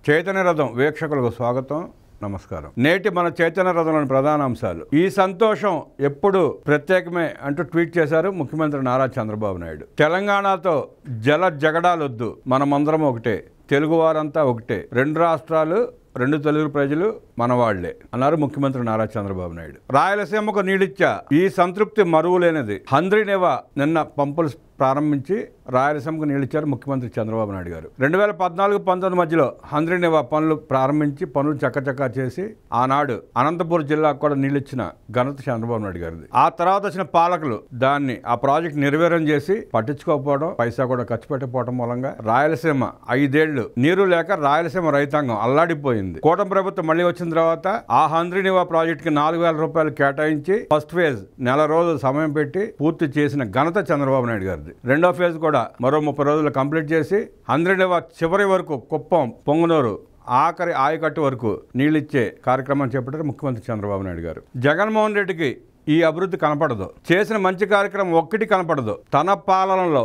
చైతన్య రథం వీక్షకులకు స్వాగతం, నమస్కారం. నేటి మన చైతన్య రథంలోని ప్రధాన అంశాలు. ఈ సంతోషం ఎప్పుడు ప్రత్యేకమే అంటూ ట్వీట్ చేశారు ముఖ్యమంత్రి నారా చంద్రబాబు నాయుడు. తెలంగాణతో జల జగడాలొద్దు, మనమందరం ఒకటే, తెలుగువారంతా ఒకటే, రెండు రాష్ట్రాలు రెండు తెలుగు ప్రజలు మనవాళ్లే అన్నారు ముఖ్యమంత్రి నారా చంద్రబాబు నాయుడు. రాయలసీమకు నీడిచ్చా, ఈ సంతృప్తి మరువులేనిది. హంద్రీనేవా నిన్న పంపులు ప్రారంభించి రాయలసీమకు నీళ్ళిచ్చారు ముఖ్యమంత్రి చంద్రబాబు నాయుడు గారు. 2014-19 మధ్యలో హంద్రీనేవా పనులు ప్రారంభించి పనులు చక్కచక్కా చేసి ఆనాడు అనంతపురం జిల్లాకు కూడా నీళ్ళిచ్చిన ఘనత చంద్రబాబు నాయుడు గారిది. ఆ తర్వాత వచ్చిన పాలకులు దాన్ని ఆ ప్రాజెక్ట్ నిర్వీర్యం చేసి పట్టించుకోకపోవడం, పైసా కూడా ఖర్చు పెట్టకపోవడం మూలంగా రాయలసీమ 5 ఏళ్లు నీరు లేక రాయలసీమ రైతాంగం అల్లాడిపోయింది. కూటమి ప్రభుత్వం మళ్ళీ వచ్చిన తర్వాత ఆ హంద్రీనేవా ప్రాజెక్ట్ కి 4,000 రూపాయలు కేటాయించి ఫస్ట్ ఫేజ్ నెల రోజులు సమయం పెట్టి పూర్తి చేసిన ఘనత చంద్రబాబు నాయుడు గారిది. రెండో ఫేజ్ కూడా మరో 30 రోజులు కంప్లీట్ చేసి హంద్రీనేవా చివరి వరకు కుప్పం, పొంగునూరు, ఆఖరి ఆయకట్టు వరకు నీళ్ళిచ్చే కార్యక్రమం చేపట్టారు ముఖ్యమంత్రి చంద్రబాబు నాయుడు గారు. జగన్మోహన్ రెడ్డికి ఈ అభివృద్ధి కనపడదు, చేసిన మంచి కార్యక్రమం ఒక్కటి కనపడదు. తన పాలనలో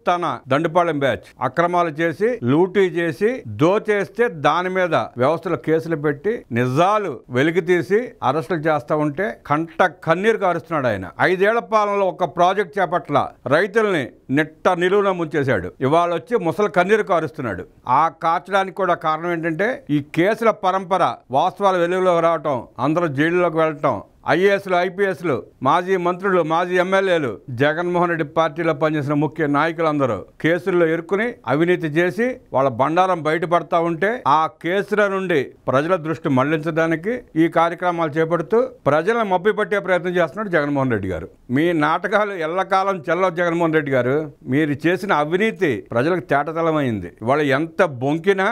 తన దండుపాలెం బ్యాచ్ అక్రమాలు చేసి లూటీ చేసి దోచేస్తే దాని మీద వ్యవస్థలో కేసులు పెట్టి నిజాలు వెలికి తీసి అరెస్టులు చేస్తా ఉంటే కంట కన్నీరు కారుస్తున్నాడు ఆయన. 5 ఏళ్ల పాలనలో ఒక ప్రాజెక్ట్ చేపట్ల రైతుల్ని నిట్ట నిలువున ముంచేశాడు. ఇవాళ వచ్చి ముసలి కన్నీరు కారుస్తున్నాడు. ఆ కార్చడానికి కూడా కారణం ఏంటంటే ఈ కేసుల పరంపర, వాస్తవాలు వెలుగులోకి రావటం, అందరూ జైలులోకి వెళ్ళటం, ఐఏఎస్లు, ఐపీఎస్లు, మాజీ మంత్రులు, మాజీ ఎమ్మెల్యేలు, జగన్మోహన్ రెడ్డి పార్టీలో పనిచేసిన ముఖ్య నాయకులందరూ కేసుల్లో ఇరుక్కుని అవినీతి చేసి వాళ్ళ బండారం బయటపడతా ఉంటే ఆ కేసుల నుండి ప్రజల దృష్టి మళ్లించడానికి ఈ కార్యక్రమాలు చేపడుతూ ప్రజలను మభ్యపెట్టే ప్రయత్నం చేస్తున్నాడు జగన్మోహన్ రెడ్డి గారు. మీ నాటకాలు ఎల్లకాలం చెల్లవు జగన్మోహన్ రెడ్డి గారు. మీరు చేసిన అవినీతి ప్రజలకు తేటతలమైంది. వాళ్ళు ఎంత బొంకినా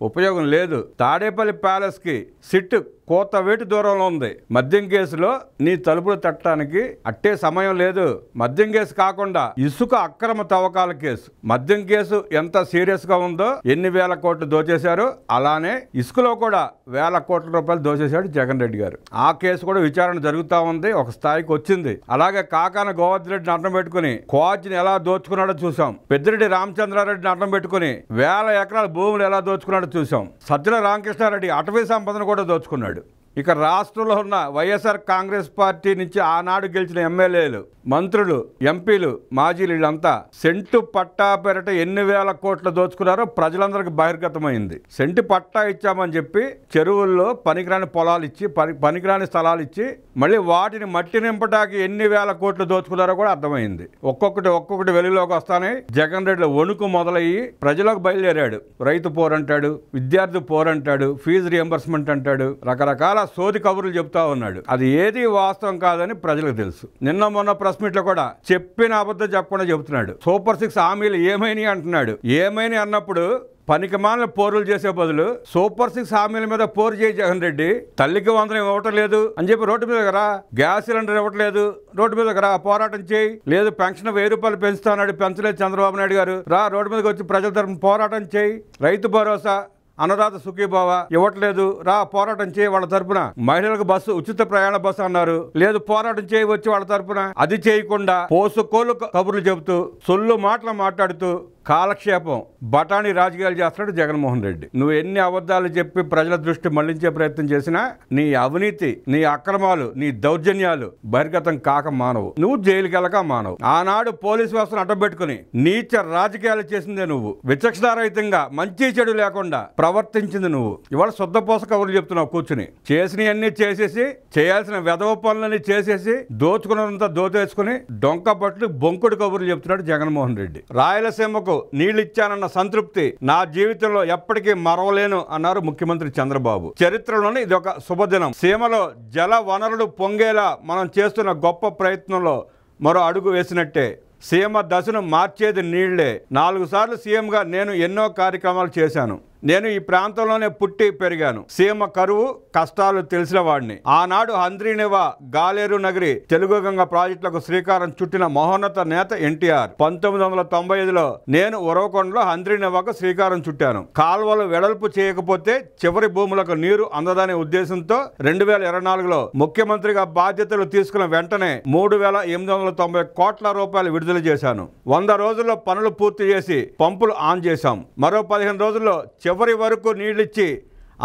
ఉపయోగం లేదు. తాడేపల్లి ప్యాలెస్ కి సిట్ కోత వేటు దూరంలో ఉంది. మద్యం కేసులో నీ తలుపులు తట్టడానికి అట్టే సమయం లేదు. మద్యం కేసు కాకుండా ఇసుక అక్రమ తవ్వకాల కేసు, మద్యం కేసు ఎంత సీరియస్ గా ఉందో, ఎన్ని వేల కోట్లు దోచేశారు, అలానే ఇసుకలో కూడా వేల కోట్ల రూపాయలు దోచేశాడు జగన్ రెడ్డి గారు. ఆ కేసు కూడా విచారణ జరుగుతూ ఉంది, ఒక స్థాయికి వచ్చింది. అలాగే కాకాన గోవర్ధన్ రెడ్డిని అడ్డం పెట్టుకుని కోచ్ని ఎలా దోచుకున్నాడో చూసాం. పెద్దిరెడ్డి రామచంద్రారెడ్డిని అడ్డం పెట్టుకుని 1000 ఎకరాల భూములు ఎలా దోచుకున్నాడో చూసాం. సజ్జల రామకృష్ణారెడ్డి అటవీ సంపదను కూడా దోచుకున్నాడు. ఇక రాష్ట్రంలో ఉన్న వైఎస్ఆర్ కాంగ్రెస్ పార్టీ నుంచి ఆనాడు గెలిచిన ఎమ్మెల్యేలు, మంత్రులు, ఎంపీలు, మాజీలు వీళ్ళంతా సెంటు పట్టా పేరట ఎన్ని వేల కోట్లు దోచుకున్నారో ప్రజలందరికీ బహిర్గతమైంది. సెంటు పట్టా ఇచ్చామని చెప్పి చెరువుల్లో పనికిరాని పొలాలు ఇచ్చి, పనికిరాని స్థలాలు ఇచ్చి మళ్ళీ వాటిని మట్టి నింపడానికి ఎన్ని వేల కోట్లు దోచుకున్నారో కూడా అర్థమైంది. ఒక్కొక్కటి వెలుగులోకి వస్తానే జగన్ రెడ్డి వణుకు మొదలయ్యి ప్రజలకు బయలుదేరాడు. రైతు పోరంటాడు, విద్యార్థి పోరంటాడు, ఫీజు రియంబర్స్మెంట్ అంటాడు, రకరకాల సోది కబుర్లు చెప్తా ఉన్నాడు. అది ఏది వాస్తవం కాదని ప్రజలకు తెలుసు. నిన్న మొన్న ప్రెస్ మీట్ లో కూడా చెప్పిన అబద్ధం చెప్పకుండా చెబుతున్నాడు. సూపర్ 6 హామీలు ఏమైనా అంటున్నాడు. ఏమైనా అన్నప్పుడు పనికిమాలిన పోరులు చేసే బదులు సూపర్ 6 హామీల మీద పోరు చేయి జగన్ రెడ్డి. తల్లికి వందనం ఇవ్వటం లేదు అని చెప్పి రోడ్డు మీద రా, గ్యాస్ సిలిండర్ ఇవ్వట్లేదు రోడ్డు మీద రా, పోరాటం చేయి. లేదు పెన్షన్ 1000 రూపాయలు పెంచుతాడు, పెంచలేదు చంద్రబాబు నాయుడు గారు, రా రోడ్డు మీదకి వచ్చి ప్రజల తరఫున పోరాటం చేయి. రైతు భరోసా, అన్నదాత సుఖీభావ ఇవ్వట్లేదు, రా పోరాటం చేయి వాళ్ళ తరపున. మహిళలకు బస్సు, ఉచిత ప్రయాణ బస్సు అన్నారు, లేదు పోరాటం చేయవచ్చు వాళ్ళ తరపున. అది చేయకుండా పోసుకోలు కబుర్లు చెబుతూ సొల్లు మాటలు మాట్లాడుతూ కాలక్షేపం, బఠానీ రాజకీయాలు చేస్తున్నాడు జగన్మోహన్ రెడ్డి. నువ్వు ఎన్ని అబద్ధాలు చెప్పి ప్రజల దృష్టి మళ్లించే ప్రయత్నం చేసినా నీ అవినీతి, నీ అక్రమాలు, నీ దౌర్జన్యాలు బహిర్గతం కాక మానవు. నువ్వు జైలుకి వెళ్ళక మానవు. ఆనాడు పోలీసు వ్యవస్థను అడ్డబెట్టుకుని నీచ రాజకీయాలు చేసిందే నువ్వు. విచక్షణారహితంగా మంచి చెడు లేకుండా ప్రవర్తించింది నువ్వు. ఇవాళ శుద్ధపోస కబుర్లు చెప్తున్నావు కూర్చుని. చేసినవన్నీ చేసేసి, చేయాల్సిన వెధవ పనులన్నీ చేసేసి, దోచుకున్నంతా దోచేసుకుని డొంక పట్లు బొంకుడు కబుర్లు చెప్తున్నాడు జగన్మోహన్ రెడ్డి. రాయలసీమకు నీళ్ళిచ్చానన్న సంతృప్తి నా జీవితంలో ఎప్పటికీ మరవలేను అన్నారు ముఖ్యమంత్రి చంద్రబాబు. చరిత్రలోనే ఇది ఒక శుభదినం. సీమలో జల వనరులు పొంగేలా మనం చేస్తున్న గొప్ప ప్రయత్నంలో మరో అడుగు వేసినట్టే. సీమ దశను మార్చేది నీళ్లే. 4 సార్లు సీఎంగా నేను ఎన్నో కార్యక్రమాలు చేశాను. నేను ఈ ప్రాంతంలోనే పుట్టి పెరిగాను. సీమ కరువు కష్టాలు తెలిసిన వాడిని. ఆనాడు హంద్రీనేవా, గాలేరు నగరి, తెలుగు గంగ ప్రాజెక్టులకు శ్రీకారం చుట్టిన మహోన్నత నేత ఎన్టీఆర్. 1995లో నేను ఉరవకొండలో హంద్రీనేవాకు శ్రీకారం చుట్టాను. కాల్వలు వెడల్పు చేయకపోతే చివరి భూములకు నీరు అందదనే ఉద్దేశంతో 2024లో ముఖ్యమంత్రిగా బాధ్యతలు తీసుకున్న వెంటనే 3,890 కోట్ల రూపాయలు విడుదల చేశాను. 100 రోజుల్లో పనులు పూర్తి చేసి పంపులు ఆన్ చేశాం. మరో 15 రోజుల్లో చివరి వరకు నీళ్ళిచ్చి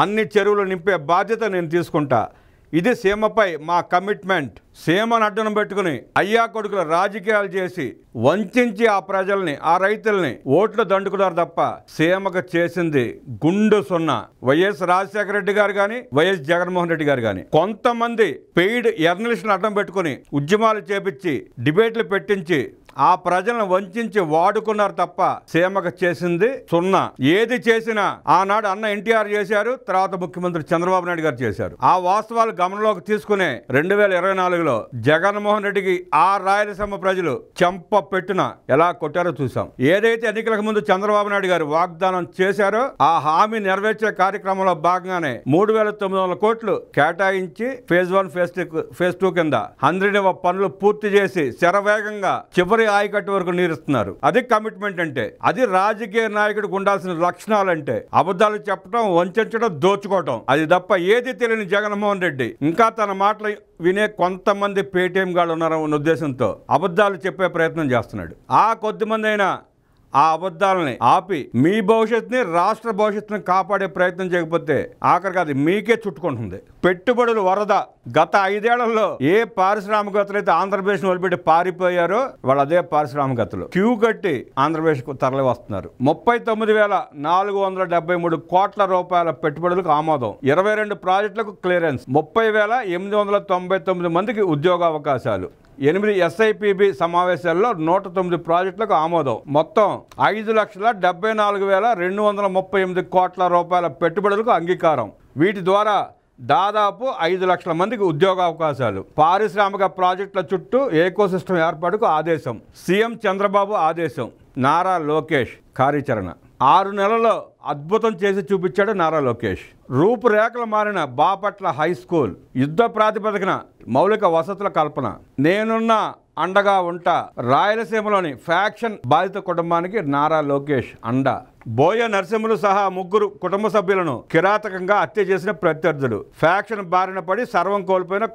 అన్ని చెరువులు నింపే బాధ్యత నేను తీసుకుంటా. ఇది సీమపై మా కమిట్మెంట్. సీమను అడ్డం పెట్టుకుని అయ్యా కొడుకుల రాజకీయాలు చేసి వంచి ఆ ప్రజల్ని, ఆ రైతుల్ని ఓట్లు దండుకున్నారు తప్ప సీమకు చేసింది గుండు సున్నా. వైఎస్ రాజశేఖర రెడ్డి గారు కానీ, వైఎస్ జగన్మోహన్ రెడ్డి గారు కానీ కొంతమంది పెయిడ్ జర్నలిస్టులను అడ్డం పెట్టుకుని ఉద్యమాలు చేపించి డిబేట్లు పెట్టించి ఆ ప్రజలను వంచి వాడుకున్నారు తప్ప సీమకు చేసింది సున్నా. ఏది చేసినా ఆనాడు అన్న ఎన్టీఆర్ చేశారు, తర్వాత ముఖ్యమంత్రి చంద్రబాబు నాయుడు గారు చేశారు. ఆ వాస్తవాలు గమనంలోకి తీసుకునే 2024లో జగన్మోహన్ రెడ్డికి ఆ రాయలసీమ ప్రజలు చెంప పెట్టున ఎలా కొట్టారో చూసాం. ఏదైతే ఎన్నికలకు ముందు చంద్రబాబు నాయుడు గారు వాగ్దానం చేశారో ఆ హామీ నెరవేర్చే కార్యక్రమంలో భాగంగానే 3,900 కోట్లు కేటాయించి ఫేజ్ 1 ఫేజ్ 2 కింద 100 పనులు పూర్తి చేసి శరవేగంగా చివరి ఆయకట్టు వరకు నీరుస్తున్నారు. అది కమిట్మెంట్ అంటే. అది రాజకీయ నాయకుడికి ఉండాల్సిన లక్షణాలు అంటే. అబద్ధాలు చెప్పడం, వంచడం, దోచుకోవటం, అది తప్ప ఏది తెలియని జగన్మోహన్ రెడ్డి ఇంకా తన మాటలు వినే కొంతమంది పేటీఎం గాళ్ళు ఉన్నారన్న ఉద్దేశంతో అబద్ధాలు చెప్పే ప్రయత్నం చేస్తున్నాడు. ఆ కొద్దిమంది అయినా ఆ అబద్ధాలని ఆపి మీ భవిష్యత్తుని, రాష్ట్ర భవిష్యత్తుని కాపాడే ప్రయత్నం చేయకపోతే ఆఖరికి అది మీకే చుట్టుకుంటుంది. పెట్టుబడులు వరద. గత 5 ఏళ్లలో ఏ పారిశ్రామికవేత్తలు అయితే ఆంధ్రప్రదేశ్ వదిలిపెట్టి పారిపోయారో వాళ్ళు అదే పారిశ్రామికవేత్తలు క్యూ కట్టి ఆంధ్రప్రదేశ్కు తరలి వస్తున్నారు. 39,473 కోట్ల రూపాయల పెట్టుబడులకు ఆమోదం, 22 ప్రాజెక్టులకు క్లియరెన్స్, 30,899 మందికి ఉద్యోగ అవకాశాలు, 8 SIPB సమావేశాల్లో 109 ప్రాజెక్టులకు ఆమోదం, మొత్తం 5,74,238 కోట్ల రూపాయల పెట్టుబడులకు అంగీకారం. వీటి ద్వారా దాదాపు 5 లక్షల మందికి ఉద్యోగ అవకాశాలు. పారిశ్రామిక ప్రాజెక్టుల చుట్టూ ఏకోసిస్టమ్ ఏర్పాటుకు ఆదేశం. సీఎం చంద్రబాబు ఆదేశం. నారా లోకేష్ కార్యాచరణ. 6 నెలల్లో అద్భుతం చేసి చూపించాడు నారా లోకేష్. రూపురేఖలు మారిన బాపట్ల హై స్కూల్, యుద్ధ ప్రాతిపదికన మౌలిక వసతుల కల్పన. నేనున్న అండగా ఉంటా. రాయలసీమలోని ఫ్యాక్షన్ బాధిత కుటుంబానికి నారా లోకేష్ అండ. బోయ నరసింహులు సహా 3 కుటుంబ సభ్యులను కిరాతకంగా హత్య చేసిన ప్రత్యర్థులు. ఫ్యాక్షన్ బారిన పడి సర్వం కోల్పోయిన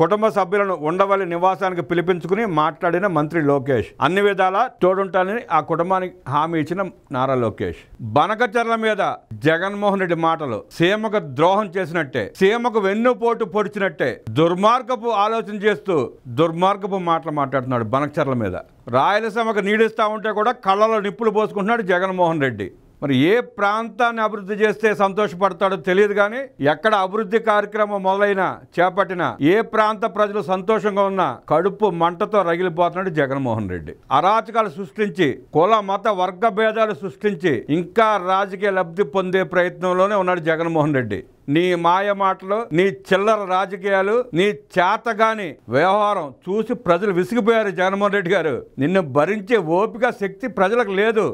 కుటుంబ సభ్యులను ఉండవల్లి నివాసానికి పిలిపించుకుని మాట్లాడిన మంత్రి లోకేష్. అన్ని విధాలా తోడుంటానని ఆ కుటుంబానికి హామీ ఇచ్చిన నారా లోకేష్. బనకచర్ల మీద జగన్మోహన్ రెడ్డి మాటలు సీమకు ద్రోహం చేసినట్టే, సీమకు వెన్నుపోటు పొడిచినట్టే దుర్మార్గపు ఆలోచన చేస్తూ దుర్మార్గపు మాటలు మాట్లాడుతున్నాడు బనకచర్ల మీద. రాయలసీమకు నీడిస్తా ఉంటే కూడా కళ్ళలో నిప్పులు పోసుకుంటున్నాడు జగన్మోహన్ రెడ్డి. మరి ఏ ప్రాంతాన్ని అభివృద్ధి చేస్తే సంతోషపడతాడో తెలియదు కానీ ఎక్కడ అభివృద్ధి కార్యక్రమం మొదలైనా చేపట్టినా ఏ ప్రాంత ప్రజలు సంతోషంగా ఉన్నా కడుపు మంటతో రగిలిపోతున్నాడు జగన్మోహన్ రెడ్డి. అరాచకాలు సృష్టించి, కుల మత వర్గ భేదాలు సృష్టించి ఇంకా రాజకీయ లబ్ధి పొందే ప్రయత్నంలోనే ఉన్నాడు జగన్మోహన్ రెడ్డి. నీ మాయ మాటలు, నీ చిల్లర రాజకీయాలు, నీ చేతగాని వ్యవహారం చూసి ప్రజలు విసిగిపోయారు. జగన్మోహన్ రెడ్డి గారు, నిన్ను భరించే ఓపిక, శక్తి ప్రజలకు లేదు.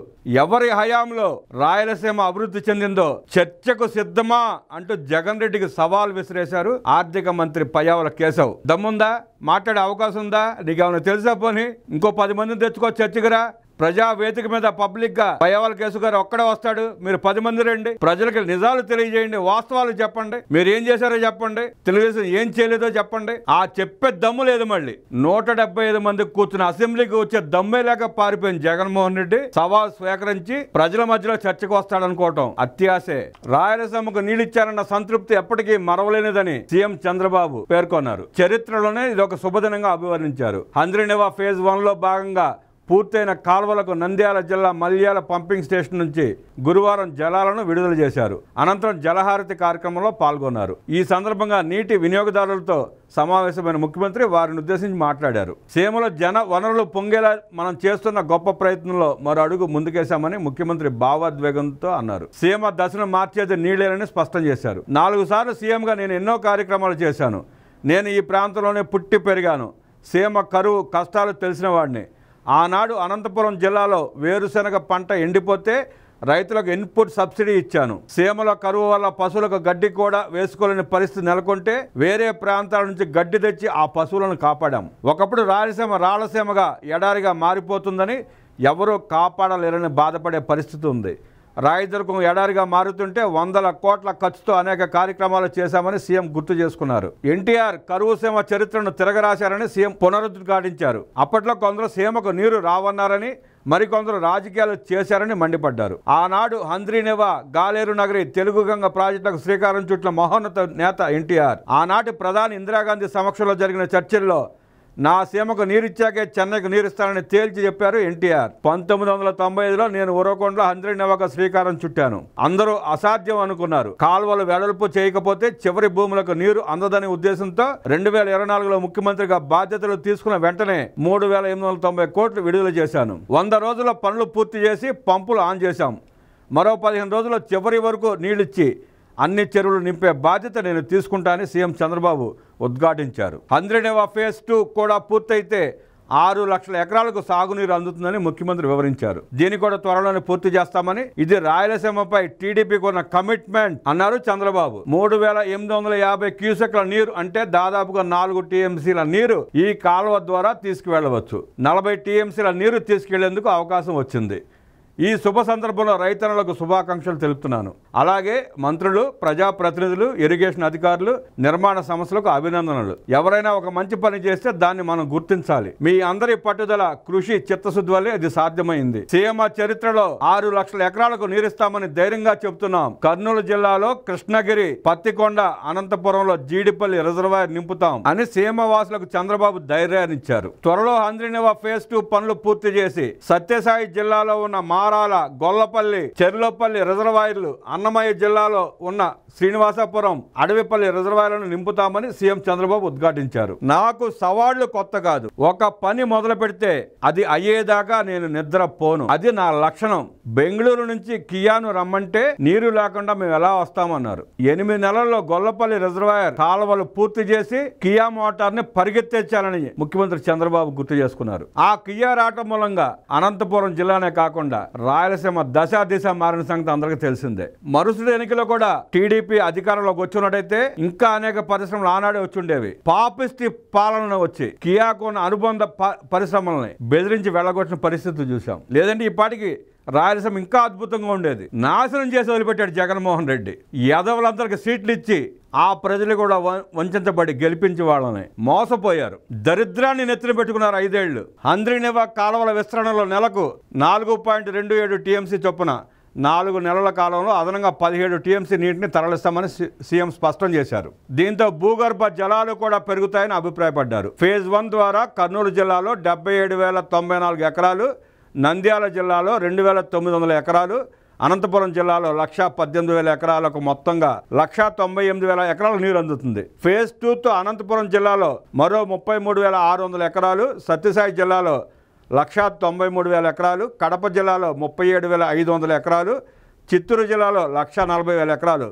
ఎవరి హయాంలో రాయలసీమ అభివృద్ధి చెందిందో చర్చకు సిద్ధమా అంటూ జగన్ రెడ్డికి సవాల్ విసిరేశారు ఆర్థిక మంత్రి పయ్యావుల కేశవ్. దమ్ముందా? మాట్లాడే అవకాశం ఉందా? నీకేమైనా తెలుసా? పోనీ ఇంకో 10 మందిని తెచ్చుకో చర్చకురా. ప్రజా వేదిక మీద పబ్లిక్ గా పయ్యావుల కేసు గారు ఒక్కడే వస్తాడు. మీరు 10 మంది రండి, ప్రజలకు నిజాలు తెలియజేయండి, వాస్తవాలు చెప్పండి, మీరు ఏం చేశారో చెప్పండి, తెలుగుదేశం ఏం చేయలేదో చెప్పండి. ఆ చెప్పే దమ్ము లేదు. మళ్ళీ 175 మంది కూర్చుని అసెంబ్లీకి వచ్చే దమ్మే లేక పారిపోయిన జగన్మోహన్ రెడ్డి సవాల్ స్వీకరించి ప్రజల మధ్యలో చర్చకు వస్తాడనుకోవటం అత్యాశే. రాయలసీమకు నీళ్ళిచ్చారన్న సంతృప్తి ఎప్పటికీ మరవలేనిదని సీఎం చంద్రబాబు పేర్కొన్నారు. చరిత్రలోనే ఇది ఒక శుభదినంగా అభివర్ణించారు. హంద్రీనివా ఫేజ్ 1లో భాగంగా పూర్తయిన కాల్వలకు నంద్యాల జిల్లా మల్యాల పంపింగ్ స్టేషన్ నుంచి గురువారం జలాలను విడుదల చేశారు. అనంతరం జలహారతి కార్యక్రమంలో పాల్గొన్నారు. ఈ సందర్భంగా నీటి వినియోగదారులతో సమావేశమైన ముఖ్యమంత్రి వారిని ఉద్దేశించి మాట్లాడారు. సీమలో జన వనరులు పొంగేలా మనం చేస్తున్న గొప్ప ప్రయత్నంలో మరో అడుగు ముందుకేశామని ముఖ్యమంత్రి భావోద్వేగంతో అన్నారు. సీమ దశను మార్చేది నీళ్లేనని స్పష్టం చేశారు. 4 సార్లు సీఎంగా నేను ఎన్నో కార్యక్రమాలు చేశాను. నేను ఈ ప్రాంతంలోనే పుట్టి పెరిగాను. సీమ కరువు కష్టాలు తెలిసిన వాడిని. ఆనాడు అనంతపురం జిల్లాలో వేరుశెనగ పంట ఎండిపోతే రైతులకు ఇన్పుట్ సబ్సిడీ ఇచ్చాను. సీమలో కరువు వల్ల పశువులకు గడ్డి కూడా వేసుకోలేని పరిస్థితి నెలకొంటే వేరే ప్రాంతాల నుంచి గడ్డి తెచ్చి ఆ పశువులను కాపాడాం. ఒకప్పుడు రాయలసీమ రాళ్లసీమగా ఎడారిగా మారిపోతుందని ఎవరూ కాపాడలేరని బాధపడే పరిస్థితి ఉంది. రాయదుర్గం ఎడారిగా మారుతుంటే 100 కోట్ల ఖర్చుతో అనేక కార్యక్రమాలు చేశామని సీఎం గుర్తు చేసుకున్నారు. ఎన్టీఆర్ కరువు సీమ చరిత్రను తిరగరాశారని సీఎం పునరుద్ఘాటించారు. అప్పట్లో కొందరు సీమకు నీరు రావన్నారని, మరికొందరు రాజకీయాలు చేశారని మండిపడ్డారు. ఆనాడు హంద్రీనివా, గాలేరు నగరి, తెలుగు గంగ ప్రాజెక్టులకు శ్రీకారం చుట్టిన మహోన్నత నేత ఎన్టీఆర్. ఆనాటి ప్రధాని ఇందిరాగాంధీ సమక్షంలో జరిగిన చర్చల్లో నా సీమకు నీరిచ్చాకే చెన్నైకి నీరిస్తానని తేల్చి చెప్పారు ఎన్టీఆర్. 1995లో నేను ఉరవకొండలో హంద్రీనివాకు శ్రీకారం చుట్టాను. అందరూ అసాధ్యం అనుకున్నారు. కాల్వలు వెడల్పు చేయకపోతే చివరి భూములకు నీరు అందదనే ఉద్దేశంతో 2024లో ముఖ్యమంత్రిగా బాధ్యతలు తీసుకున్న వెంటనే 3,890 కోట్లు విడుదల చేశాను. 100 రోజుల్లో పనులు పూర్తి చేసి పంపులు ఆన్ చేశాం. మరో 15 రోజుల్లో చివరి వరకు నీళ్ళిచ్చి అన్ని చెరువులు నింపే బాధ్యత నేను తీసుకుంటానని సీఎం చంద్రబాబు ఉద్ఘాటించారు. హంద్రీనివా ఫేజ్ 2 కూడా పూర్తయితే 6 లక్షల ఎకరాలకు సాగునీరు అందుతుందని ముఖ్యమంత్రి వివరించారు. దీన్ని కూడా త్వరలోనే పూర్తి చేస్తామని, ఇది రాయలసీమపై టీడీపీకి ఉన్న కమిట్మెంట్ అన్నారు చంద్రబాబు. 3,850 క్యూసెక్ల నీరు అంటే దాదాపుగా 4 టీఎంసీల నీరు ఈ కాలువ ద్వారా తీసుకువెళ్లవచ్చు. 40 టీఎంసీల నీరు తీసుకెళ్లేందుకు అవకాశం వచ్చింది. ఈ శుభ సందర్భంలో రైతన్నులకు శుభాకాంక్షలు తెలుపుతున్నాను. అలాగే మంత్రులు, ప్రజాప్రతినిధులు, ఇరిగేషన్ అధికారులు, నిర్మాణ సంస్థలకు అభినందనలు. ఎవరైనా ఒక మంచి పని చేస్తే దాన్ని మనం గుర్తించాలి. మీ అందరి పట్టుదల, కృషి, చిత్తశుద్ధి వల్లే అది సాధ్యమైంది. సీఎం చరిత్రలో 6 లక్షల ఎకరాలకు నీరిస్తామని ధైర్యంగా చెబుతున్నాం. కర్నూలు జిల్లాలో కృష్ణగిరి, పత్తికొండ, అనంతపురంలో జీడిపల్లి రిజర్వాయర్ నింపుతాం అని సీమవాసులకు చంద్రబాబు ధైర్యాన్నిచ్చారు. త్వరలో హంద్రీనివా ఫేజ్ 2 పనులు పూర్తి చేసి సత్యసాయి జిల్లాలో ఉన్న మారాల, గొల్లపల్లి, చెర్లోపల్లి రిజర్వాయర్లు, అన్నమయ్య జిల్లాలో ఉన్న శ్రీనివాసపురం, అడవిపల్లి రిజర్వాయర్లను నింపుతామని సీఎం చంద్రబాబు ఉద్ఘాటించారు. నాకు సవాళ్లు కొత్త కాదు. ఒక పని మొదలు పెడితే అది అయ్యేదాకా నేను నిద్రపోను. అది నా లక్షణం. బెంగళూరు నుంచి కియాను రమ్మంటే నీరు లేకుండా మేము ఎలా వస్తామన్నారు. 8 నెలల్లో గొల్లపల్లి రిజర్వాయర్ కాలువలు పూర్తి చేసి కియా మోటార్ ని పరిగెత్తించాలని ముఖ్యమంత్రి చంద్రబాబు గుర్తు చేసుకున్నారు. ఆ కియా రావటం మూలంగా అనంతపురం జిల్లానే కాకుండా రాయలసీమ దిశ మారిన సంగతి అందరికీ తెలిసిందే. మరుసటి ఎన్నికలో కూడా టీడీపీ అధికారంలోకి వచ్చినట్టయితే ఇంకా అనేక పరిశ్రమలు ఆనాడే వచ్చుండేవి. పాపిస్టి పాలన వచ్చి కియాకు ఉన్న అనుబంధ పరిశ్రమల్ని బెదిరించి వెళ్ళగొట్టిన పరిస్థితి చూసాం. లేదంటే ఇప్పటికి రాయలసీమ ఇంకా అద్భుతంగా ఉండేది. నాశనం చేసి వదిలిపెట్టాడు జగన్మోహన్ రెడ్డి. యాదవులందరికీ సీట్లు ఇచ్చి ఆ ప్రజలు కూడా వంచబడి గెలిపించి వాళ్ళని మోసపోయారు. దరిద్రాన్ని నెత్తిన పెట్టుకున్నారు 5 ఏళ్లు. హంద్రీనివా కాలువల విస్తరణలో నెలకు 4.27 టీఎంసీ చొప్పున 4 నెలల కాలంలో అదనంగా 17 టీఎంసీ నీటిని తరలిస్తామని సీఎం స్పష్టం చేశారు. దీంతో భూగర్భ జలాలు కూడా పెరుగుతాయని అభిప్రాయపడ్డారు. ఫేజ్ 1 ద్వారా కర్నూలు జిల్లాలో 77,094 ఎకరాలు, నంద్యాల జిల్లాలో 2,900 ఎకరాలు, అనంతపురం జిల్లాలో 118,000 ఎకరాలకు మొత్తంగా 198,000 ఎకరాల నీరు అందుతుంది. ఫేజ్ 2తో అనంతపురం జిల్లాలో మరో 33,600 ఎకరాలు, సత్యసాయి జిల్లాలో 193,000 ఎకరాలు, కడప జిల్లాలో 37,500 ఎకరాలు, చిత్తూరు జిల్లాలో 140,000 ఎకరాలు,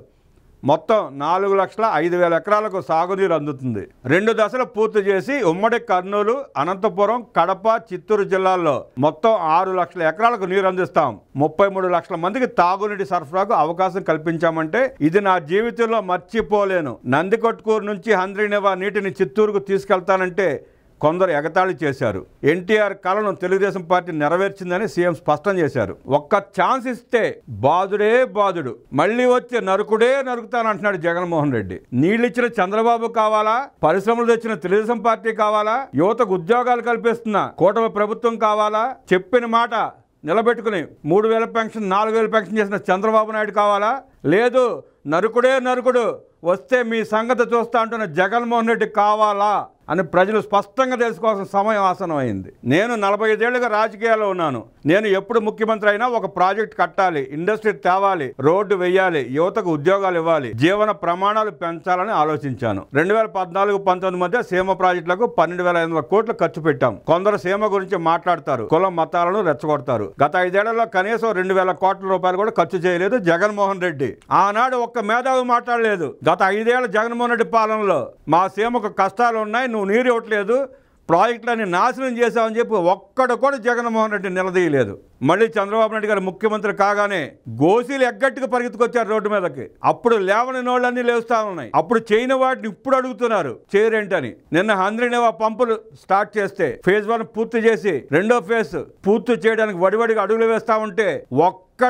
మొత్తం 4,05,000 ఎకరాలకు సాగునీరు అందుతుంది. 2 దశలు పూర్తి చేసి ఉమ్మడి కర్నూలు, అనంతపురం, కడప, చిత్తూరు జిల్లాల్లో మొత్తం 6 లక్షల ఎకరాలకు నీరు అందిస్తాం. 33 లక్షల మందికి తాగునీటి సరఫరాకు అవకాశం కల్పించామంటే ఇది నా జీవితంలో మర్చిపోలేను. నందికొట్కూరు నుంచి హంద్రీనివా నీటిని చిత్తూరుకు తీసుకెళ్తానంటే కొందరు ఎగతాళి చేశారు. ఎన్టీఆర్ కలను తెలుగుదేశం పార్టీ నెరవేర్చిందని సీఎం స్పష్టం చేశారు. ఒక్క ఛాన్స్ ఇస్తే బాదుడే బాదుడు, మళ్ళీ వచ్చి నరుకుడే నరుకుతానంటున్నాడు జగన్మోహన్ రెడ్డి. నీళ్ళిచ్చిన చంద్రబాబు కావాలా? పరిశ్రమలు తెచ్చిన తెలుగుదేశం పార్టీ కావాలా? యువతకు ఉద్యోగాలు కల్పిస్తున్న కూటమి ప్రభుత్వం కావాలా? చెప్పిన మాట నిలబెట్టుకుని 3,000 పెన్షన్, 4,000 పెన్షన్ చేసిన చంద్రబాబు నాయుడు కావాలా? లేదు, నరుకుడే నరుకుడు వస్తే మీ సంగతి చూస్తా అంటున్న జగన్మోహన్ రెడ్డి కావాలా అని ప్రజలు స్పష్టంగా తెలుసుకోవాల్సిన సమయం ఆసనం అయింది. నేను 45 ఏళ్లుగా రాజకీయాల్లో ఉన్నాను. నేను ఎప్పుడు ముఖ్యమంత్రి అయినా ఒక ప్రాజెక్ట్ కట్టాలి, ఇండస్ట్రీ తేవాలి, రోడ్డు వేయాలి, యువతకు ఉద్యోగాలు ఇవ్వాలి, జీవన ప్రమాణాలు పెంచాలని ఆలోచించాను. 2014-19 మధ్య సీమ ప్రాజెక్టులకు 12,500 కోట్లు ఖర్చు పెట్టాం. కొందరు సీమ గురించి మాట్లాడతారు, కులం మతాలను రెచ్చగొడతారు. గత 5 ఏళ్లలో కనీసం 2,000 కోట్ల రూపాయలు కూడా ఖర్చు చేయలేదు జగన్మోహన్ రెడ్డి. ఆనాడు ఒక్క మేధావి మాట్లాడలేదు. గత 5 ఏళ్ల జగన్మోహన్ రెడ్డి పాలనలో మా సీమకు కష్టాలు ఉన్నాయి, నువ్వు నీరు ఇవ్వట్లేదు, ప్రాజెక్టులన్నీ నాశనం చేశామని చెప్పి ఒక్కడు కూడా జగన్మోహన్ రెడ్డి నిలదీయలేదు. మళ్ళీ చంద్రబాబు నాయుడు గారు ముఖ్యమంత్రి కాగానే గోసీలు ఎగ్గట్టుకు పరిగెత్తుకొచ్చారు రోడ్డు మీదకి. అప్పుడు లేవని నోళ్ళన్నీ లేవుతా ఉన్నాయి. అప్పుడు చేయని వాటిని ఇప్పుడు అడుగుతున్నారు చేయరేంటని. నిన్న హంద్రీనివా పంపులు స్టార్ట్ చేస్తే ఫేజ్ 1 పూర్తి చేసి 2వ ఫేజ్ పూర్తి చేయడానికి వడివడిగా అడుగులు వేస్తా ఉంటే ఒక్క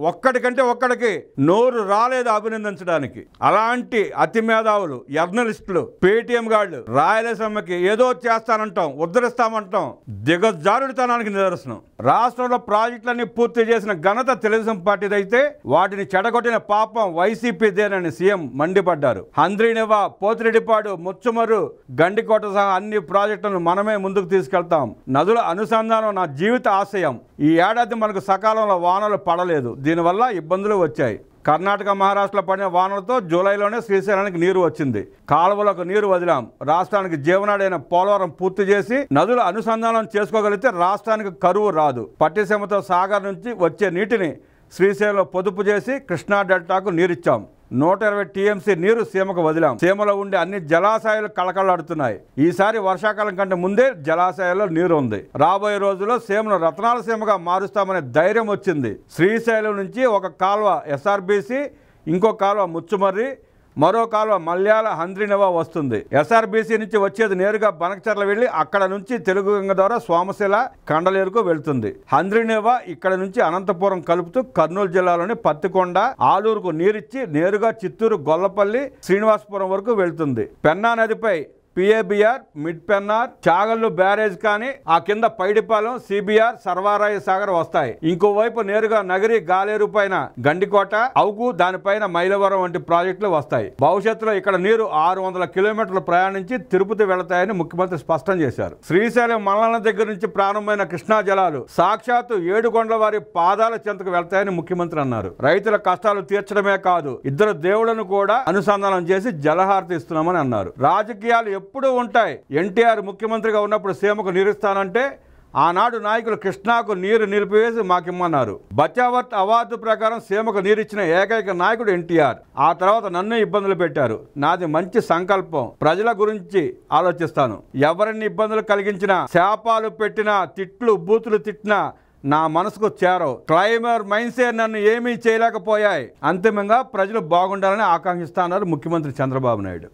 ఒక్కడికి నోరు రాలేదు అభినందించడానికి. అలాంటి అతి మేధావులు, జర్నలిస్టులు, పేటీఎం గాళ్ళు రాయలసీమకి ఏదో చేస్తానంటాం, ఉద్ధరిస్తామంటాం దిగజారుడితనానికి నిదర్శనం. రాష్ట్రంలో ప్రాజెక్టులన్నీ పూర్తి చేసిన ఘనత తెలుగుదేశం పార్టీదైతే వాటిని చెడగొట్టిన పాపం వైసీపీదేనని సీఎం మండిపడ్డారు. హంద్రీనివా, పోతిరెడ్డిపాడు, ముచ్చుమర్రు, గండికోట సహా అన్ని ప్రాజెక్టులను మనమే ముందుకు తీసుకెళ్తాం. నదుల అనుసంధానం నా జీవిత ఆశయం. ఈ ఏడాది మనకు సకాలంలో వానలు పడలేదు, దీనివల్ల ఇబ్బందులు వచ్చాయి. కర్ణాటక, మహారాష్ట్రలో పడిన వానలతో జూలైలోనే శ్రీశైలానికి నీరు వచ్చింది. కాలువలకు నీరు వదిలాం. రాష్ట్రానికి జీవనాడైన పోలవరం పూర్తి చేసి నదుల అనుసంధానం చేసుకోగలిగితే రాష్ట్రానికి కరువు రాదు. పట్టిసీమతో సాగర్ నుంచి వచ్చే నీటిని శ్రీశైలంలో పొదుపు చేసి కృష్ణా డెల్టాకు నీరిచ్చాం. 120 టీఎంసీ నీరు సీమకు వదిలాం. సీమలో ఉండే అన్ని జలాశయాలు కళకళలాడుతున్నాయి. ఈసారి వర్షాకాలం కంటే ముందే జలాశయాల్లో నీరు ఉంది. రాబోయే రోజుల్లో సీమను రత్నాల సీమగా మారుస్తామనే ధైర్యం వచ్చింది. శ్రీశైలం నుంచి ఒక కాల్వ ఎస్ఆర్బీసీ, ఇంకో కాల్వ ముచ్చుమర్రి, మరో కాలువ మల్యాల హంద్రీనివా వస్తుంది. ఎస్ఆర్బీసీ నుంచి వచ్చేది నేరుగా బనకచర్ల వెళ్లి అక్కడ నుంచి తెలుగు గంగ ద్వారా సోమశిల, కండలేరుకు వెళ్తుంది. హంద్రీనివా ఇక్కడ నుంచి అనంతపురం కలుపుతూ కర్నూలు జిల్లాలోని పత్తికొండ, ఆలూరుకు నీరిచ్చి నేరుగా చిత్తూరు, గొల్లపల్లి, శ్రీనివాసపురం వరకు వెళ్తుంది. పెన్నా నదిపై PABR, mid Pennar, Chagallu barrage కానీ ఆ కింద పైడిపాలెం, సిబిఆర్, సర్వారాయ సాగర్ వస్తాయి. ఇంకోవైపు నేరుగా నగరి, గాలేరు పైన గండికోట, అవుకు, దానిపైన మైలవరం వంటి ప్రాజెక్టులు వస్తాయి. భవిష్యత్తులో ఇక్కడ నీరు 600 కిలోమీటర్లు ప్రయాణించి తిరుపతి వెళతాయని ముఖ్యమంత్రి స్పష్టం చేశారు. శ్రీశైలం మల్లన్న దగ్గర నుంచి ప్రారంభమైన కృష్ణా జలాలు సాక్షాత్తు ఏడుకొండల వారి పాదాల చెంతకు వెళ్తాయని ముఖ్యమంత్రి అన్నారు. రైతుల కష్టాలు తీర్చడమే కాదు, ఇద్దరు దేవుళ్లను కూడా అనుసంధానం చేసి జలహారతి ఇస్తున్నామని అన్నారు. రాజకీయాలు ఎప్పుడూ ఉంటాయి. ఎన్టీఆర్ ముఖ్యమంత్రిగా ఉన్నప్పుడు సీమకు నీరుస్తానంటే ఆనాడు నాయకులు కృష్ణాకు నీరు నిలిపివేసి మాకిమ్మన్నారు. బచావత్ అవార్డు ప్రకారం సీమకు నీరిచ్చిన ఏకైక నాయకుడు ఎన్టీఆర్. ఆ తర్వాత నన్ను ఇబ్బందులు పెట్టారు. నాది మంచి సంకల్పం, ప్రజల గురించి ఆలోచిస్తాను. ఎవరిని ఇబ్బందులు కలిగించినా, శాపాలు పెట్టినా, తిట్లు బూతులు తిట్టినా నా మనసుకు చేరవు. క్లైమర్ మైన్సే నన్ను ఏమీ చేయలేకపోయాయి. అంతిమంగా ప్రజలు బాగుండాలని ఆకాంక్షిస్తున్నారు ముఖ్యమంత్రి చంద్రబాబు నాయుడు.